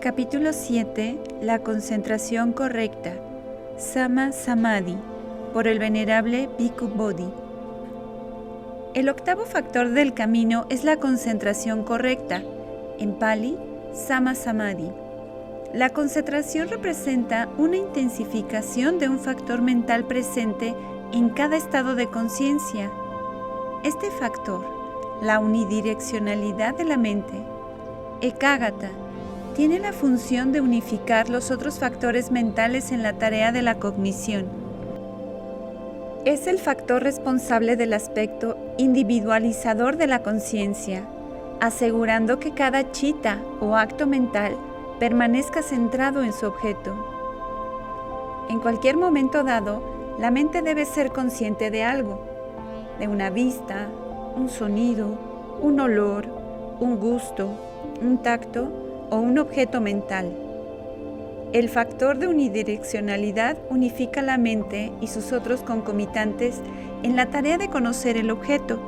Capítulo 7. La concentración correcta. Sama Samadhi, por el venerable Bhikkhu Bodhi. El octavo factor del camino es la concentración correcta, en Pali, Sama Samadhi. La concentración representa una intensificación de un factor mental presente en cada estado de conciencia. Este factor, la unidireccionalidad de la mente, Ekagata, tiene la función de unificar los otros factores mentales en la tarea de la cognición. Es el factor responsable del aspecto individualizador de la conciencia, asegurando que cada chitta o acto mental permanezca centrado en su objeto. En cualquier momento dado, la mente debe ser consciente de algo, de una vista, un sonido, un olor, un gusto, un tacto o un objeto mental. El factor de unidireccionalidad unifica la mente y sus otros concomitantes en la tarea de conocer el objeto,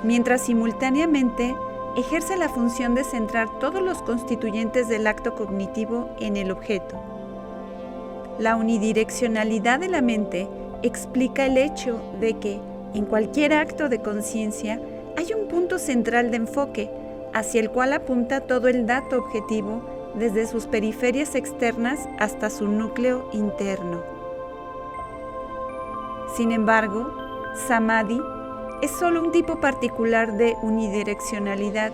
mientras simultáneamente ejerce la función de centrar todos los constituyentes del acto cognitivo en el objeto. La unidireccionalidad de la mente explica el hecho de que, en cualquier acto de conciencia, hay un punto central de enfoque hacia el cual apunta todo el dato objetivo desde sus periferias externas hasta su núcleo interno. Sin embargo, Samadhi es solo un tipo particular de unidireccionalidad.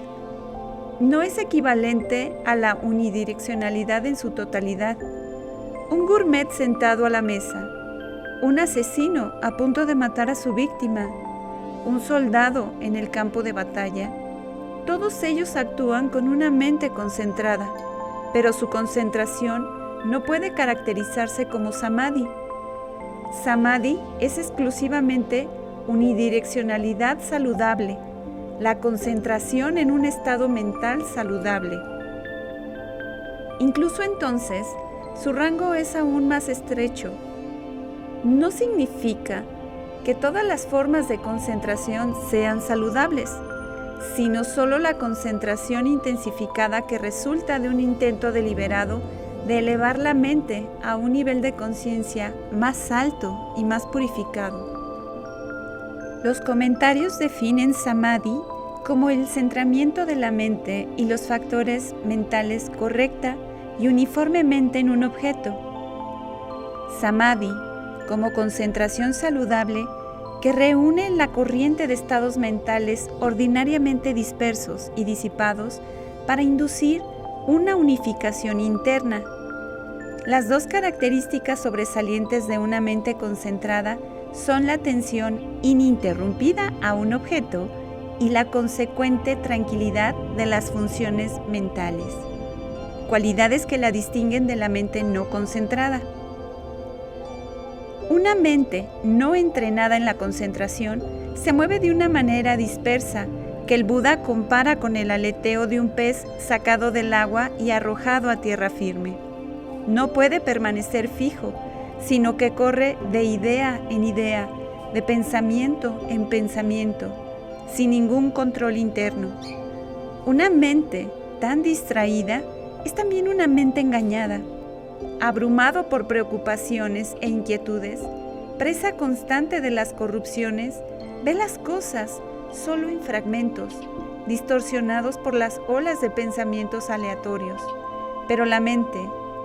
No es equivalente a la unidireccionalidad en su totalidad. Un gourmet sentado a la mesa, un asesino a punto de matar a su víctima, un soldado en el campo de batalla, todos ellos actúan con una mente concentrada, pero su concentración no puede caracterizarse como samadhi. Samadhi es exclusivamente unidireccionalidad saludable, la concentración en un estado mental saludable. Incluso entonces, su rango es aún más estrecho. No significa que todas las formas de concentración sean saludables, sino solo la concentración intensificada que resulta de un intento deliberado de elevar la mente a un nivel de conciencia más alto y más purificado. Los comentarios definen Samadhi como el centramiento de la mente y los factores mentales correcta y uniformemente en un objeto. Samadhi, como concentración saludable, que reúne la corriente de estados mentales ordinariamente dispersos y disipados para inducir una unificación interna. Las dos características sobresalientes de una mente concentrada son la atención ininterrumpida a un objeto y la consecuente tranquilidad de las funciones mentales, cualidades que la distinguen de la mente no concentrada. Una mente no entrenada en la concentración se mueve de una manera dispersa que el Buda compara con el aleteo de un pez sacado del agua y arrojado a tierra firme. No puede permanecer fijo, sino que corre de idea en idea, de pensamiento en pensamiento, sin ningún control interno. Una mente tan distraída es también una mente engañada. Abrumado por preocupaciones e inquietudes, presa constante de las corrupciones, ve las cosas solo en fragmentos, distorsionados por las olas de pensamientos aleatorios. Pero la mente,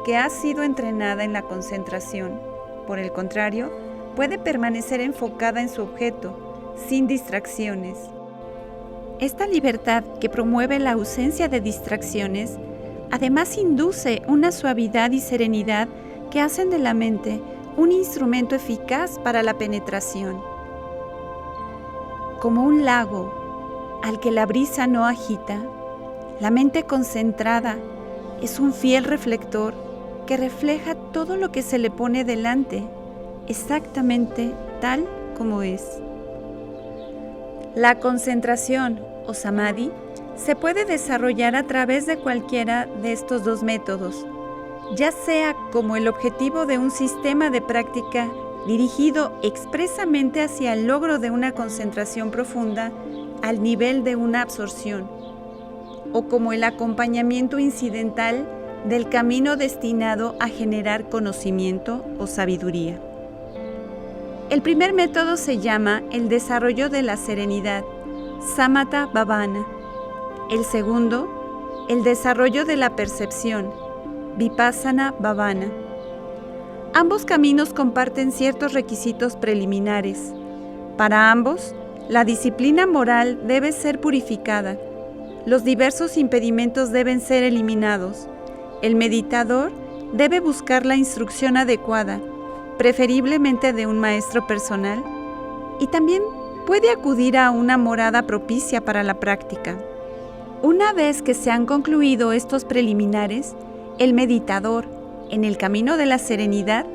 que ha sido entrenada en la concentración, por el contrario, puede permanecer enfocada en su objeto, sin distracciones. Esta libertad que promueve la ausencia de distracciones además induce una suavidad y serenidad que hacen de la mente un instrumento eficaz para la penetración. Como un lago al que la brisa no agita, la mente concentrada es un fiel reflector que refleja todo lo que se le pone delante, exactamente tal como es. La concentración o samadhi se puede desarrollar a través de cualquiera de estos dos métodos, ya sea como el objetivo de un sistema de práctica dirigido expresamente hacia el logro de una concentración profunda al nivel de una absorción, o como el acompañamiento incidental del camino destinado a generar conocimiento o sabiduría. El primer método se llama el desarrollo de la serenidad, Samatha Bhavana. El segundo, el desarrollo de la percepción, Vipassana Bhavana. Ambos caminos comparten ciertos requisitos preliminares. Para ambos, la disciplina moral debe ser purificada. Los diversos impedimentos deben ser eliminados. El meditador debe buscar la instrucción adecuada, preferiblemente de un maestro personal, y también puede acudir a una morada propicia para la práctica. Una vez que se han concluido estos preliminares, el meditador, en el camino de la serenidad,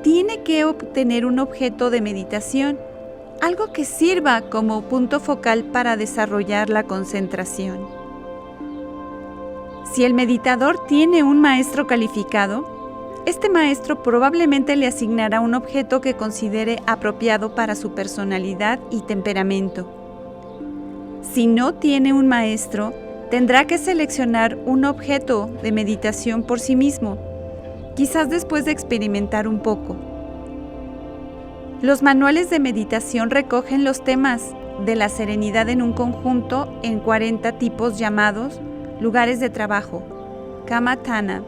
tiene que obtener un objeto de meditación, algo que sirva como punto focal para desarrollar la concentración. Si el meditador tiene un maestro calificado, este maestro probablemente le asignará un objeto que considere apropiado para su personalidad y temperamento. Si no tiene un maestro, tendrá que seleccionar un objeto de meditación por sí mismo, quizás después de experimentar un poco. Los manuales de meditación recogen los temas de la serenidad en un conjunto en 40 tipos llamados lugares de trabajo, Kammatthana,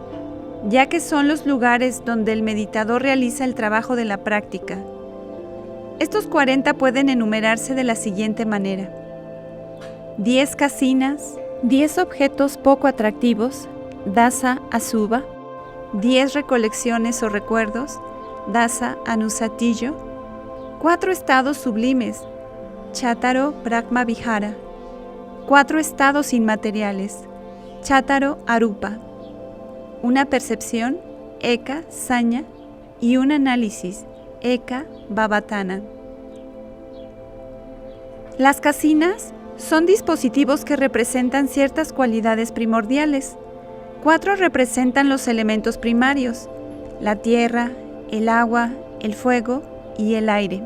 ya que son los lugares donde el meditador realiza el trabajo de la práctica. Estos 40 pueden enumerarse de la siguiente manera: 10 kasinas, 10 objetos poco atractivos, Dasa Asubha, 10 recolecciones o recuerdos, Dasa Anusatiyo, 4 estados sublimes, Chattaro Brahma Vihara, 4 estados inmateriales, Chattaro Arupa, una percepción, Eka Saña, y un análisis, Eka Bhavatthana. Las kasinas son dispositivos que representan ciertas cualidades primordiales. 4 representan los elementos primarios: la tierra, el agua, el fuego y el aire.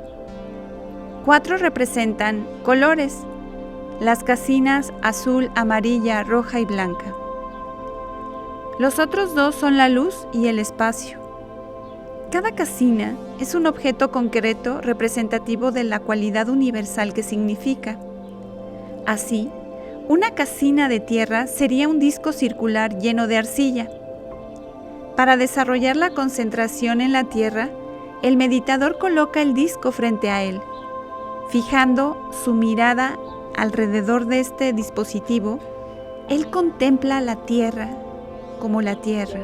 4 representan colores: las kasinas azul, amarilla, roja y blanca. Los otros 2 son la luz y el espacio. Cada kasina es un objeto concreto representativo de la cualidad universal que significa. Así, una kasina de tierra sería un disco circular lleno de arcilla. Para desarrollar la concentración en la tierra, el meditador coloca el disco frente a él. Fijando su mirada alrededor de este dispositivo, él contempla la tierra como la tierra.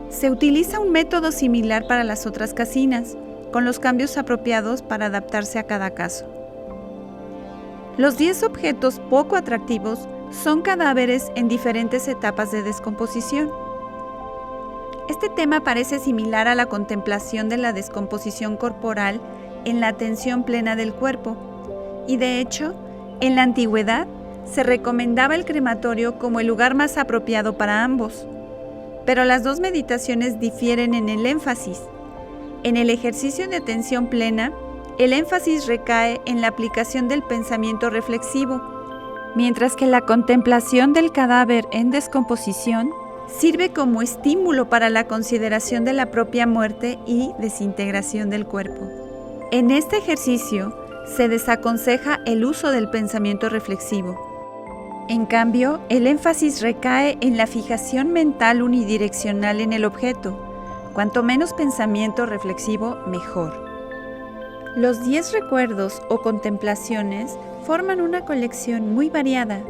Se utiliza un método similar para las otras kasinas, con los cambios apropiados para adaptarse a cada caso. Los 10 objetos poco atractivos son cadáveres en diferentes etapas de descomposición. Este tema parece similar a la contemplación de la descomposición corporal en la atención plena del cuerpo, y de hecho, en la antigüedad se recomendaba el crematorio como el lugar más apropiado para ambos. Pero las 2 meditaciones difieren en el énfasis. En el ejercicio de atención plena, el énfasis recae en la aplicación del pensamiento reflexivo, mientras que la contemplación del cadáver en descomposición sirve como estímulo para la consideración de la propia muerte y desintegración del cuerpo. En este ejercicio se desaconseja el uso del pensamiento reflexivo. En cambio, el énfasis recae en la fijación mental unidireccional en el objeto. Cuanto menos pensamiento reflexivo, mejor. Los 10 recuerdos o contemplaciones forman una colección muy variada.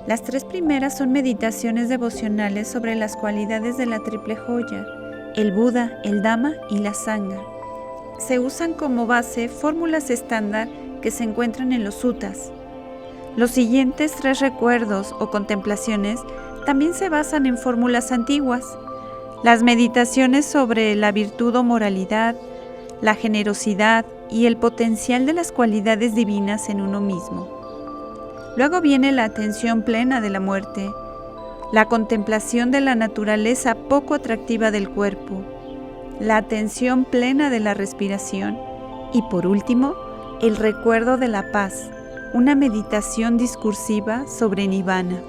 Las 3 primeras son meditaciones devocionales sobre las cualidades de la triple joya, el Buda, el Dhamma y la Sangha. Se usan como base fórmulas estándar que se encuentran en los suttas. Los siguientes 3 recuerdos o contemplaciones también se basan en fórmulas antiguas. Las meditaciones sobre la virtud o moralidad, la generosidad y el potencial de las cualidades divinas en uno mismo. Luego viene la atención plena de la muerte, la contemplación de la naturaleza poco atractiva del cuerpo, la atención plena de la respiración y, por último, el recuerdo de la paz, una meditación discursiva sobre Nirvana.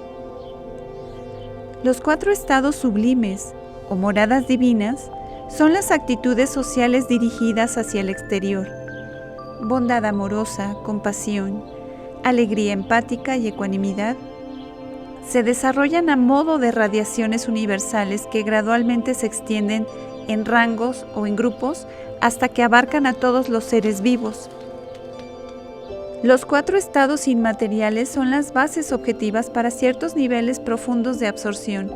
Los 4 estados sublimes, o moradas divinas, son las actitudes sociales dirigidas hacia el exterior: bondad amorosa, compasión, alegría empática y ecuanimidad. Se desarrollan a modo de radiaciones universales que gradualmente se extienden en rangos o en grupos hasta que abarcan a todos los seres vivos. Los 4 estados inmateriales son las bases objetivas para ciertos niveles profundos de absorción: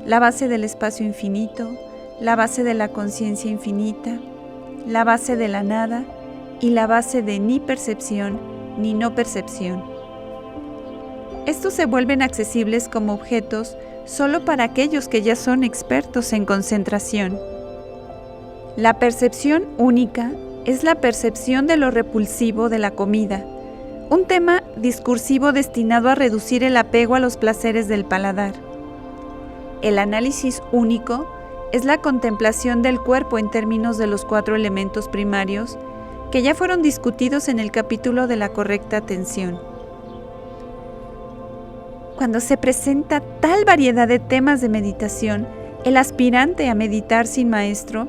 la base del espacio infinito, la base de la conciencia infinita, la base de la nada y la base de ni percepción ni no percepción. Estos se vuelven accesibles como objetos solo para aquellos que ya son expertos en concentración. La percepción única es la percepción de lo repulsivo de la comida, un tema discursivo destinado a reducir el apego a los placeres del paladar. El análisis único es la contemplación del cuerpo en términos de los 4 elementos primarios que ya fueron discutidos en el capítulo de la correcta atención. Cuando se presenta tal variedad de temas de meditación, el aspirante a meditar sin maestro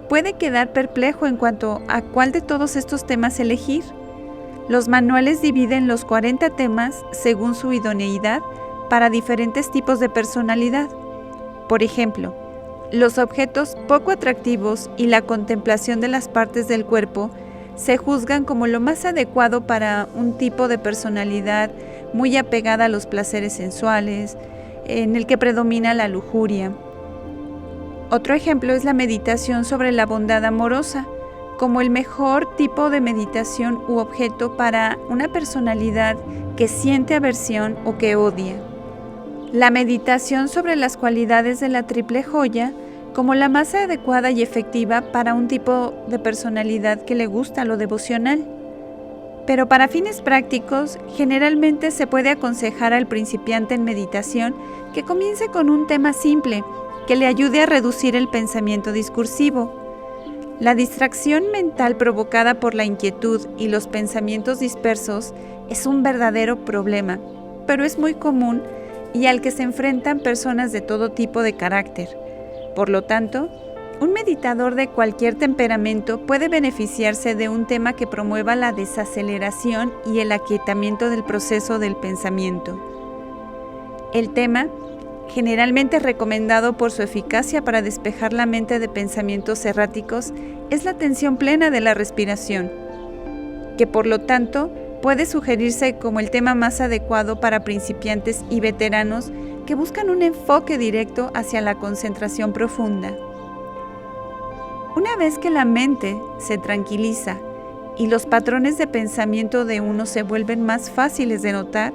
puede quedar perplejo en cuanto a cuál de todos estos temas elegir. Los manuales dividen los 40 temas según su idoneidad para diferentes tipos de personalidad. Por ejemplo, los objetos poco atractivos y la contemplación de las partes del cuerpo se juzgan como lo más adecuado para un tipo de personalidad muy apegada a los placeres sensuales, en el que predomina la lujuria. Otro ejemplo es la meditación sobre la bondad amorosa, como el mejor tipo de meditación u objeto para una personalidad que siente aversión o que odia. La meditación sobre las cualidades de la triple joya como la más adecuada y efectiva para un tipo de personalidad que le gusta lo devocional. Pero para fines prácticos, generalmente se puede aconsejar al principiante en meditación que comience con un tema simple que le ayude a reducir el pensamiento discursivo. La distracción mental provocada por la inquietud y los pensamientos dispersos es un verdadero problema, pero es muy común y al que se enfrentan personas de todo tipo de carácter. Por lo tanto, un meditador de cualquier temperamento puede beneficiarse de un tema que promueva la desaceleración y el aquietamiento del proceso del pensamiento. El tema, generalmente recomendado por su eficacia para despejar la mente de pensamientos erráticos, es la atención plena de la respiración, que por lo tanto puede sugerirse como el tema más adecuado para principiantes y veteranos que buscan un enfoque directo hacia la concentración profunda. Una vez que la mente se tranquiliza y los patrones de pensamiento de uno se vuelven más fáciles de notar,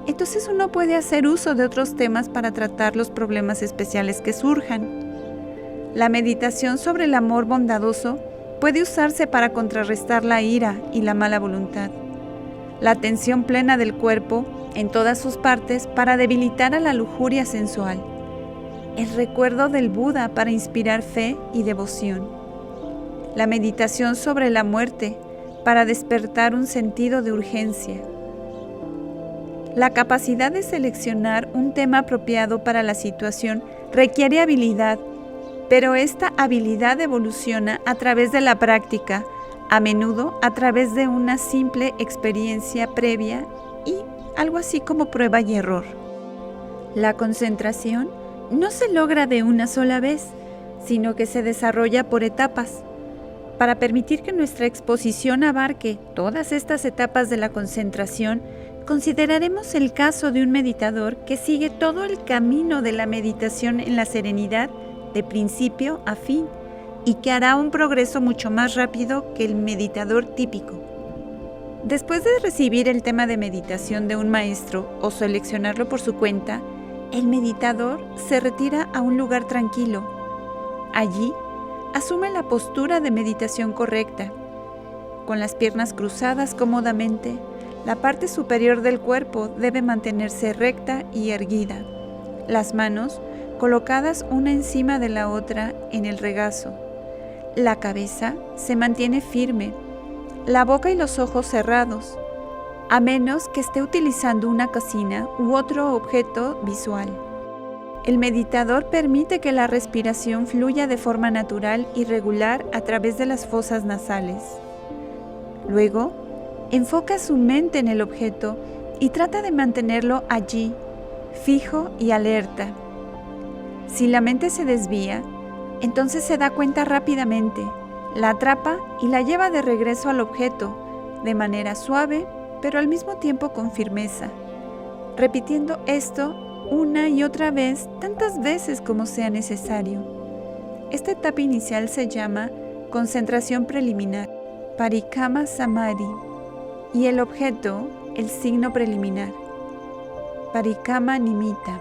entonces uno puede hacer uso de otros temas para tratar los problemas especiales que surjan. La meditación sobre el amor bondadoso puede usarse para contrarrestar la ira y la mala voluntad. La atención plena del cuerpo en todas sus partes para debilitar a la lujuria sensual. El recuerdo del Buda para inspirar fe y devoción. La meditación sobre la muerte para despertar un sentido de urgencia. La capacidad de seleccionar un tema apropiado para la situación requiere habilidad, pero esta habilidad evoluciona a través de la práctica, a menudo a través de una simple experiencia previa y algo así como prueba y error. La concentración no se logra de una sola vez, sino que se desarrolla por etapas. Para permitir que nuestra exposición abarque todas estas etapas de la concentración, consideraremos el caso de un meditador que sigue todo el camino de la meditación en la serenidad de principio a fin y que hará un progreso mucho más rápido que el meditador típico. Después de recibir el tema de meditación de un maestro o seleccionarlo por su cuenta, el meditador se retira a un lugar tranquilo. Allí, asume la postura de meditación correcta, con las piernas cruzadas cómodamente. La parte superior del cuerpo debe mantenerse recta y erguida. Las manos colocadas una encima de la otra en el regazo. La cabeza se mantiene firme, la boca y los ojos cerrados, a menos que esté utilizando una cocina u otro objeto visual. el meditador permite que la respiración fluya de forma natural y regular a través de las fosas nasales. Luego, enfoca su mente en el objeto y trata de mantenerlo allí, fijo y alerta. Si la mente se desvía, entonces se da cuenta rápidamente, la atrapa y la lleva de regreso al objeto, de manera suave, pero al mismo tiempo con firmeza, repitiendo esto una y otra vez, tantas veces como sea necesario. Esta etapa inicial se llama concentración preliminar, Parikamma Samadhi, y el objeto, el signo preliminar, Parikamma Nimitta.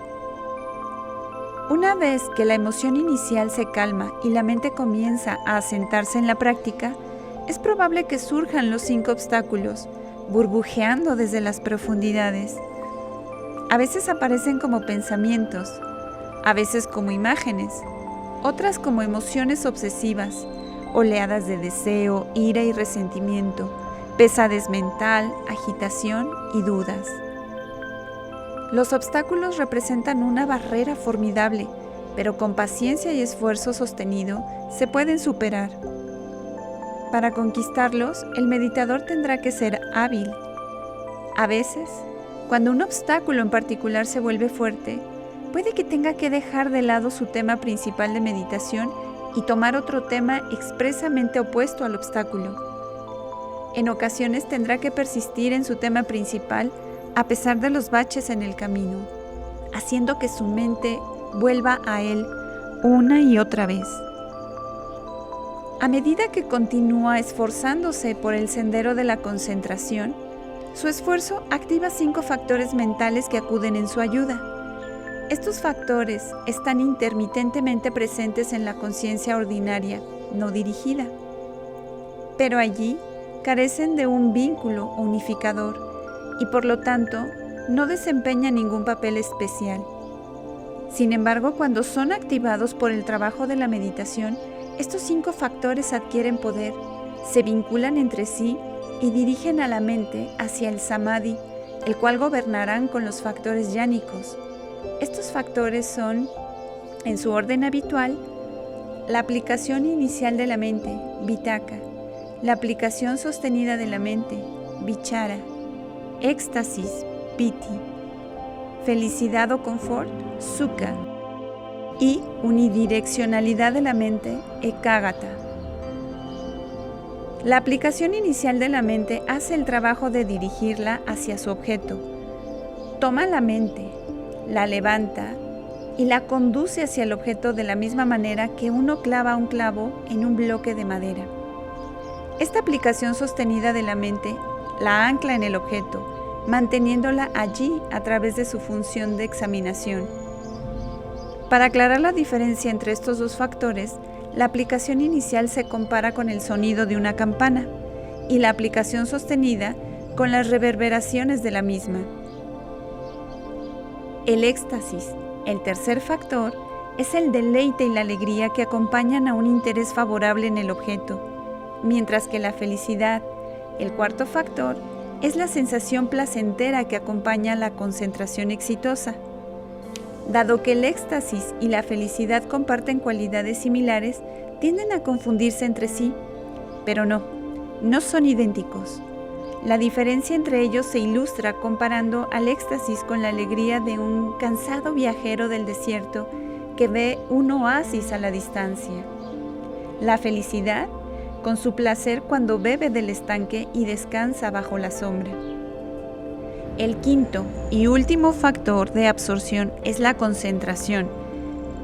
Una vez que la emoción inicial se calma y la mente comienza a asentarse en la práctica, es probable que surjan los 5 obstáculos, burbujeando desde las profundidades. A veces aparecen como pensamientos, a veces como imágenes, otras como emociones obsesivas, oleadas de deseo, ira y resentimiento, pesadez mental, agitación y dudas. Los obstáculos representan una barrera formidable, pero con paciencia y esfuerzo sostenido se pueden superar. Para conquistarlos, el meditador tendrá que ser hábil. A veces, cuando un obstáculo en particular se vuelve fuerte, puede que tenga que dejar de lado su tema principal de meditación y tomar otro tema expresamente opuesto al obstáculo. En ocasiones tendrá que persistir en su tema principal a pesar de los baches en el camino, haciendo que su mente vuelva a él una y otra vez. A medida que continúa esforzándose por el sendero de la concentración, su esfuerzo activa 5 factores mentales que acuden en su ayuda. Estos factores están intermitentemente presentes en la conciencia ordinaria, no dirigida, pero allí carecen de un vínculo unificador y por lo tanto no desempeñan ningún papel especial. Sin embargo, cuando son activados por el trabajo de la meditación, estos 5 factores adquieren poder, se vinculan entre sí y dirigen a la mente hacia el samadhi, el cual gobernarán con los factores yánicos. Estos factores son, en su orden habitual, la aplicación inicial de la mente, vitakka, la aplicación sostenida de la mente, vichara, éxtasis, piti, felicidad o confort, sukha, y unidireccionalidad de la mente, ekaggata. La aplicación inicial de la mente hace el trabajo de dirigirla hacia su objeto. Toma la mente, la levanta y la conduce hacia el objeto de la misma manera que uno clava un clavo en un bloque de madera. Esta aplicación sostenida de la mente la ancla en el objeto, manteniéndola allí a través de su función de examinación. Para aclarar la diferencia entre estos 2 factores, la aplicación inicial se compara con el sonido de una campana y la aplicación sostenida con las reverberaciones de la misma. El éxtasis, el tercer factor, es el deleite y la alegría que acompañan a un interés favorable en el objeto, mientras que la felicidad, el cuarto factor, es la sensación placentera que acompaña la concentración exitosa. Dado que el éxtasis y la felicidad comparten cualidades similares, tienden a confundirse entre sí, pero no son idénticos. La diferencia entre ellos se ilustra comparando al éxtasis con la alegría de un cansado viajero del desierto que ve un oasis a la distancia. La felicidad con su placer cuando bebe del estanque y descansa bajo la sombra. El quinto y último factor de absorción es la concentración,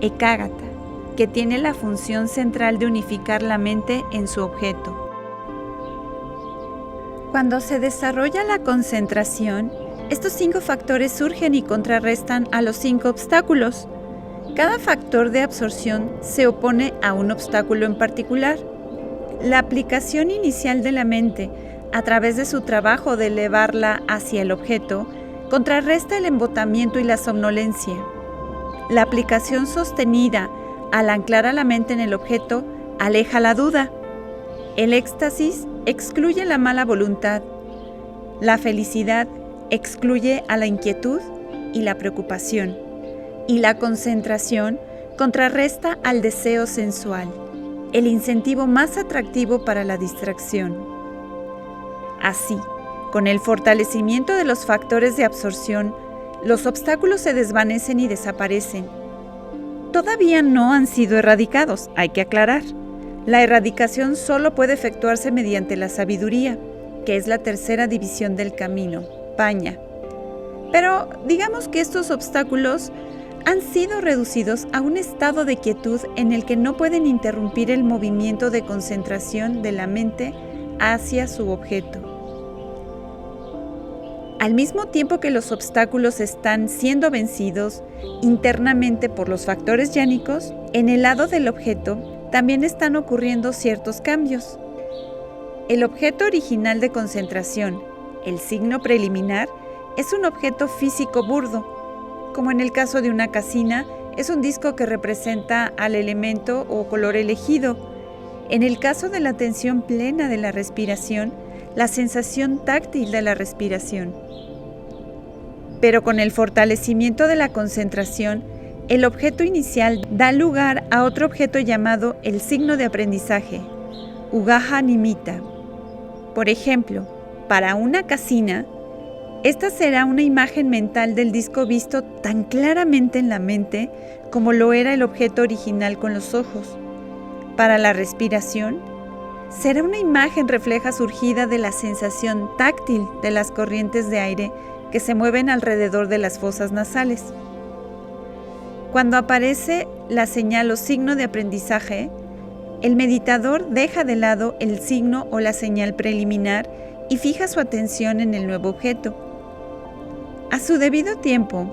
ekaggata, que tiene la función central de unificar la mente en su objeto. Cuando se desarrolla la concentración, estos 5 factores surgen y contrarrestan a los 5 obstáculos. Cada factor de absorción se opone a un obstáculo en particular. La aplicación inicial de la mente, a través de su trabajo de elevarla hacia el objeto, contrarresta el embotamiento y la somnolencia. La aplicación sostenida, al anclar a la mente en el objeto, aleja la duda. El éxtasis excluye la mala voluntad. La felicidad excluye a la inquietud y la preocupación. y la concentración contrarresta al deseo sensual, el incentivo más atractivo para la distracción. Así, con el fortalecimiento de los factores de absorción, los obstáculos se desvanecen y desaparecen. Todavía no han sido erradicados, hay que aclarar. La erradicación solo puede efectuarse mediante la sabiduría, que es la tercera división del camino, paña. Pero digamos que estos obstáculos han sido reducidos a un estado de quietud en el que no pueden interrumpir el movimiento de concentración de la mente hacia su objeto. Al mismo tiempo que los obstáculos están siendo vencidos internamente por los factores yánicos, en el lado del objeto también están ocurriendo ciertos cambios. El objeto original de concentración, el signo preliminar, es un objeto físico burdo, como en el caso de una casina, es un disco que representa al elemento o color elegido. En el caso de la atención plena de la respiración, la sensación táctil de la respiración. Pero con el fortalecimiento de la concentración, el objeto inicial da lugar a otro objeto llamado el signo de aprendizaje, Ugaja Nimitta. Por ejemplo, para una casina, esta será una imagen mental del disco visto tan claramente en la mente como lo era el objeto original con los ojos. Para la respiración, será una imagen refleja surgida de la sensación táctil de las corrientes de aire que se mueven alrededor de las fosas nasales. Cuando aparece la señal o signo de aprendizaje, el meditador deja de lado el signo o la señal preliminar y fija su atención en el nuevo objeto. A su debido tiempo,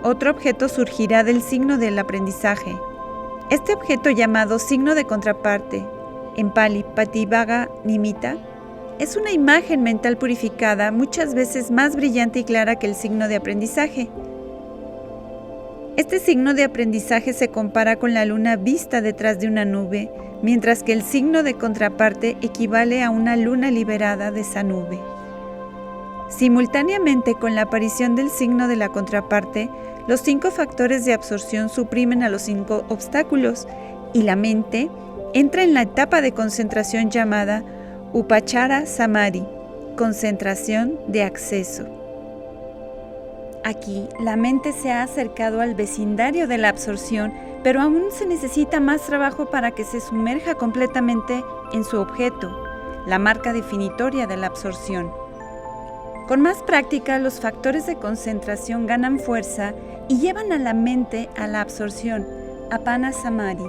otro objeto surgirá del signo del aprendizaje. Este objeto, llamado signo de contraparte, en Pali Patibhaga Nimitta, es una imagen mental purificada, muchas veces más brillante y clara que el signo de aprendizaje. Este signo de aprendizaje se compara con la luna vista detrás de una nube, mientras que el signo de contraparte equivale a una luna liberada de esa nube. Simultáneamente con la aparición del signo de la contraparte, los 5 factores de absorción suprimen a los 5 obstáculos y la mente entra en la etapa de concentración llamada Upachara Samadhi, concentración de acceso. Aquí, la mente se ha acercado al vecindario de la absorción, pero aún se necesita más trabajo para que se sumerja completamente en su objeto, la marca definitoria de la absorción. Con más práctica, los factores de concentración ganan fuerza y llevan a la mente a la absorción, Apana Samadhi.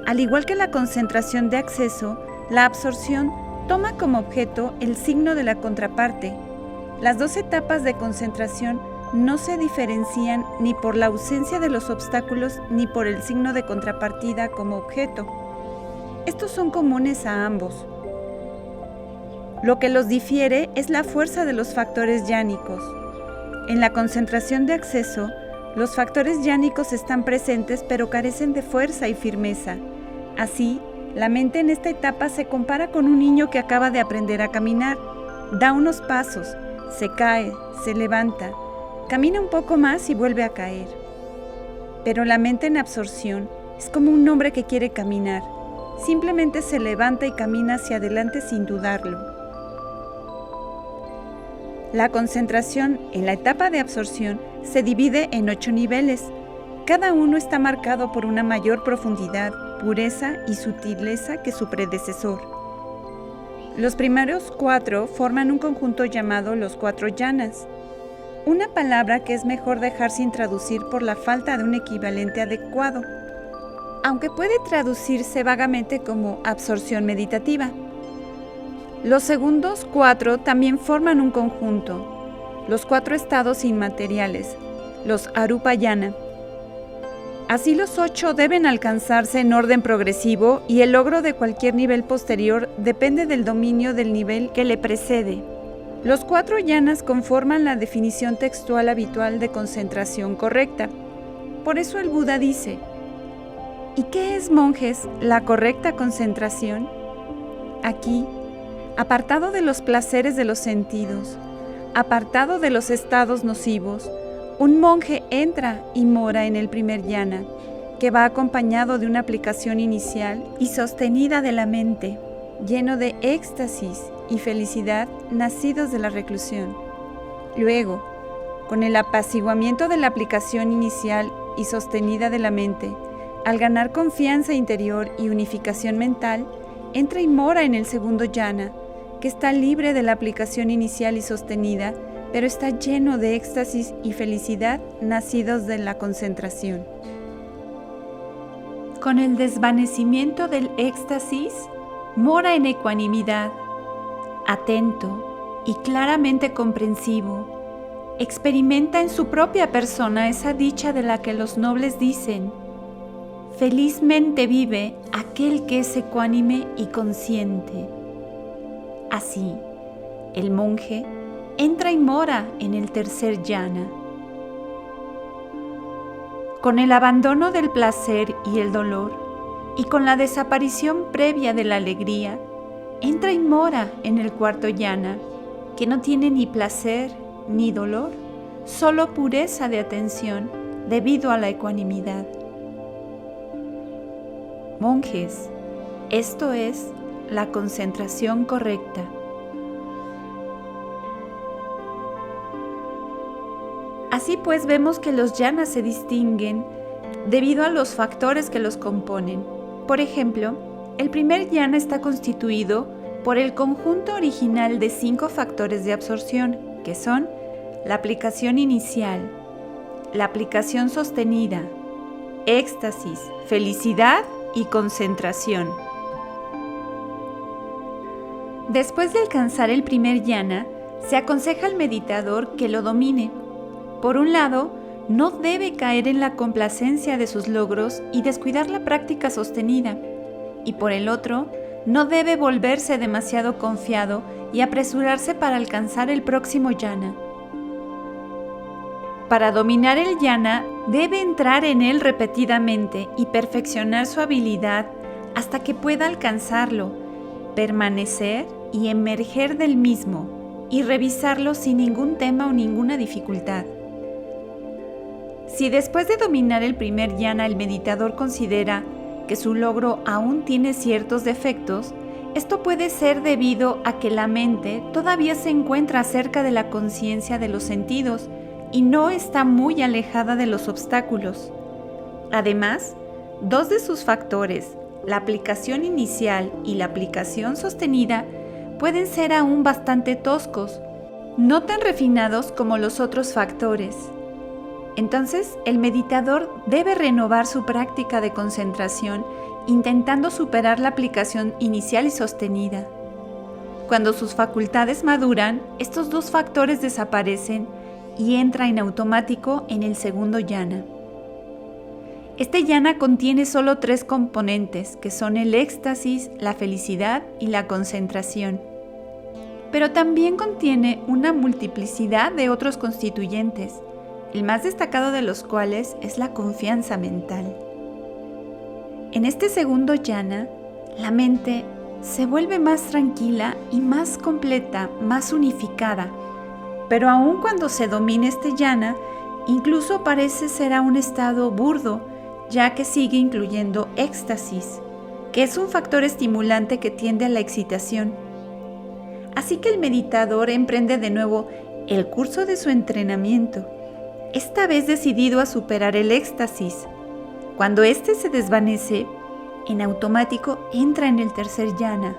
Al igual que la concentración de acceso, la absorción toma como objeto el signo de la contraparte. Las 2 etapas de concentración no se diferencian ni por la ausencia de los obstáculos ni por el signo de contrapartida como objeto. Estos son comunes a ambos. Lo que los difiere es la fuerza de los factores yánicos. En la concentración de acceso, los factores yánicos están presentes pero carecen de fuerza y firmeza. Así, la mente en esta etapa se compara con un niño que acaba de aprender a caminar. Da unos pasos, se cae, se levanta, camina un poco más y vuelve a caer. Pero la mente en absorción es como un hombre que quiere caminar. Simplemente se levanta y camina hacia adelante sin dudarlo. La concentración en la etapa de absorción se divide en 8 niveles. Cada uno está marcado por una mayor profundidad, pureza y sutileza que su predecesor. Los primeros 4 forman un conjunto llamado los 4 yanas, una palabra que es mejor dejar sin traducir por la falta de un equivalente adecuado, aunque puede traducirse vagamente como absorción meditativa. Los segundos 4 también forman un conjunto, los 4 estados inmateriales, los Arupayana. Así los 8 deben alcanzarse en orden progresivo y el logro de cualquier nivel posterior depende del dominio del nivel que le precede. Los 4 yanas conforman la definición textual habitual de concentración correcta. Por eso el Buda dice, ¿y qué es, monjes, la correcta concentración? Aquí, apartado de los placeres de los sentidos, apartado de los estados nocivos, Un monje entra y mora en el primer yana, que va acompañado de una aplicación inicial y sostenida de la mente, lleno de éxtasis y felicidad nacidos de la reclusión. Luego, con el apaciguamiento de la aplicación inicial y sostenida de la mente, al ganar confianza interior y unificación mental, entra y mora en el segundo yana, que está libre de la aplicación inicial y sostenida, pero está lleno de éxtasis y felicidad nacidos de la concentración. Con el desvanecimiento del éxtasis, mora en ecuanimidad, atento y claramente comprensivo. Experimenta en su propia persona esa dicha de la que los nobles dicen: felizmente vive aquel que es ecuánime y consciente. Así, el monje entra y mora en el tercer yana. Con el abandono del placer y el dolor, y con la desaparición previa de la alegría, entra y mora en el cuarto yana, que no tiene ni placer ni dolor, solo pureza de atención debido a la ecuanimidad. Monjes, esto es la concentración correcta. Así pues, vemos que los yanas se distinguen debido a los factores que los componen. Por ejemplo, el primer yana está constituido por el conjunto original de 5 factores de absorción, que son la aplicación inicial, la aplicación sostenida, éxtasis, felicidad y concentración. Después de alcanzar el primer yana, se aconseja al meditador que lo domine. Por un lado, no debe caer en la complacencia de sus logros y descuidar la práctica sostenida. Y por el otro, no debe volverse demasiado confiado y apresurarse para alcanzar el próximo yana. Para dominar el yana, debe entrar en él repetidamente y perfeccionar su habilidad hasta que pueda alcanzarlo, permanecer y emerger del mismo y revisarlo sin ningún tema o ninguna dificultad. Si después de dominar el primer yana el meditador considera que su logro aún tiene ciertos defectos, esto puede ser debido a que la mente todavía se encuentra cerca de la conciencia de los sentidos y no está muy alejada de los obstáculos. Además, 2 de sus factores, la aplicación inicial y la aplicación sostenida, pueden ser aún bastante toscos, no tan refinados como los otros factores. Entonces, el meditador debe renovar su práctica de concentración intentando superar la aplicación inicial y sostenida. Cuando sus facultades maduran, estos 2 factores desaparecen y entra en automático en el segundo yana. Este yana contiene solo 3 componentes, que son el éxtasis, la felicidad y la concentración. Pero también contiene una multiplicidad de otros constituyentes, el más destacado de los cuales es la confianza mental. En este segundo yana, la mente se vuelve más tranquila y más completa, más unificada, pero aun cuando se domine este yana, incluso parece ser a un estado burdo, ya que sigue incluyendo éxtasis, que es un factor estimulante que tiende a la excitación. Así que el meditador emprende de nuevo el curso de su entrenamiento, esta vez decidido a superar el éxtasis. Cuando éste se desvanece, en automático entra en el tercer yana,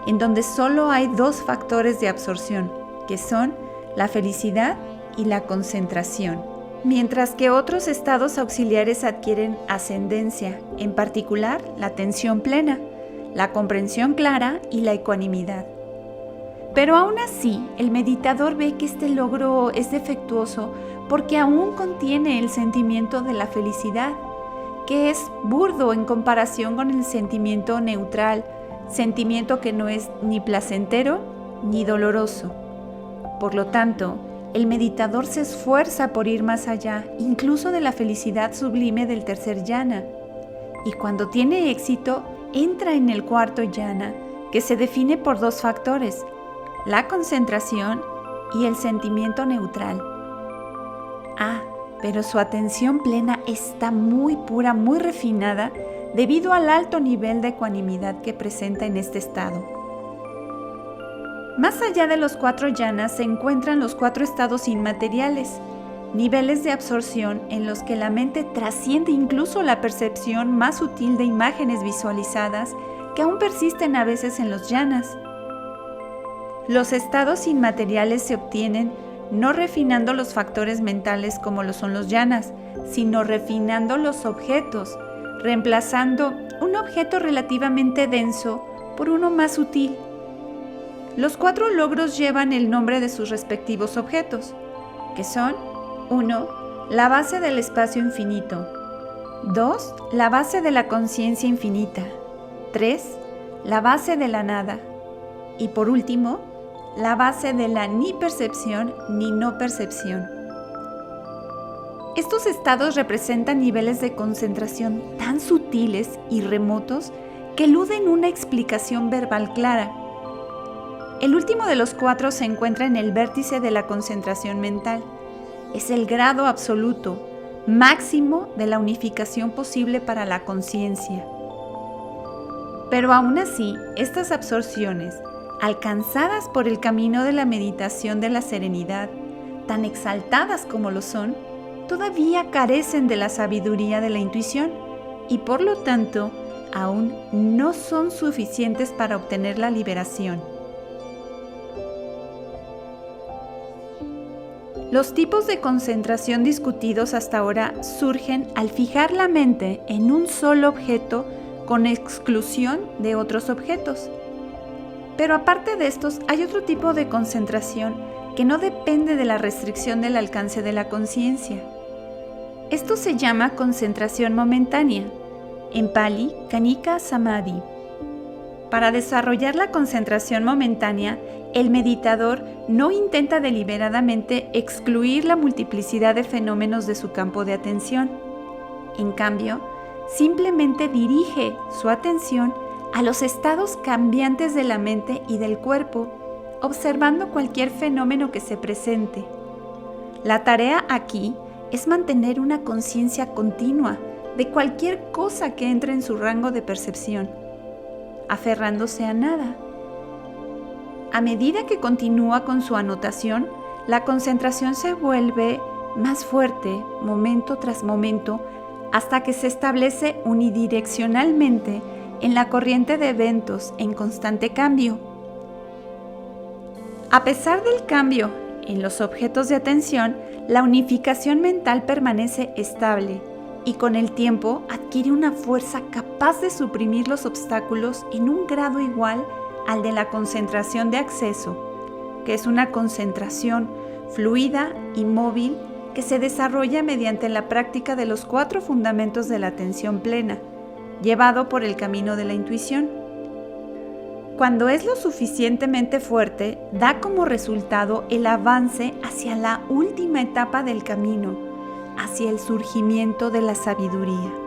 en donde solo hay 2 factores de absorción, que son la felicidad y la concentración, mientras que otros estados auxiliares adquieren ascendencia, en particular la atención plena, la comprensión clara y la ecuanimidad. Pero aún así, el meditador ve que este logro es defectuoso porque aún contiene el sentimiento de la felicidad, que es burdo en comparación con el sentimiento neutral, sentimiento que no es ni placentero ni doloroso. Por lo tanto, el meditador se esfuerza por ir más allá, incluso de la felicidad sublime del tercer yana. Y cuando tiene éxito, entra en el cuarto yana, que se define por 2 factores, la concentración y el sentimiento neutral. pero su atención plena está muy pura, muy refinada, debido al alto nivel de ecuanimidad que presenta en este estado. Más allá de los 4 yanas se encuentran los 4 estados inmateriales, niveles de absorción en los que la mente trasciende incluso la percepción más sutil de imágenes visualizadas que aún persisten a veces en los yanas. Los estados inmateriales se obtienen no refinando los factores mentales como lo son los yanas, sino refinando los objetos, reemplazando un objeto relativamente denso por uno más sutil. Los 4 logros llevan el nombre de sus respectivos objetos, que son 1. La base del espacio infinito. 2. La base de la conciencia infinita. 3. La base de la nada. Y por último, la base de la ni percepción ni no percepción. Estos estados representan niveles de concentración tan sutiles y remotos que eluden una explicación verbal clara. El último de los 4 se encuentra en el vértice de la concentración mental. Es el grado absoluto, máximo de la unificación posible para la conciencia. Pero aún así, estas absorciones, alcanzadas por el camino de la meditación de la serenidad, tan exaltadas como lo son, todavía carecen de la sabiduría de la intuición y por lo tanto, aún no son suficientes para obtener la liberación. Los tipos de concentración discutidos hasta ahora surgen al fijar la mente en un solo objeto con exclusión de otros objetos. Pero aparte de estos, hay otro tipo de concentración que no depende de la restricción del alcance de la conciencia. Esto se llama concentración momentánea, en Pali, Khanika Samadhi. Para desarrollar la concentración momentánea, el meditador no intenta deliberadamente excluir la multiplicidad de fenómenos de su campo de atención. En cambio, simplemente dirige su atención a los estados cambiantes de la mente y del cuerpo, observando cualquier fenómeno que se presente. La tarea aquí es mantener una conciencia continua de cualquier cosa que entre en su rango de percepción, aferrándose a nada. A medida que continúa con su anotación, la concentración se vuelve más fuerte momento tras momento hasta que se establece unidireccionalmente en la corriente de eventos en constante cambio. A pesar del cambio en los objetos de atención, la unificación mental permanece estable y con el tiempo adquiere una fuerza capaz de suprimir los obstáculos en un grado igual al de la concentración de acceso, que es una concentración fluida y móvil que se desarrolla mediante la práctica de los 4 fundamentos de la atención plena, llevado por el camino de la intuición. Cuando es lo suficientemente fuerte, da como resultado el avance hacia la última etapa del camino, hacia el surgimiento de la sabiduría.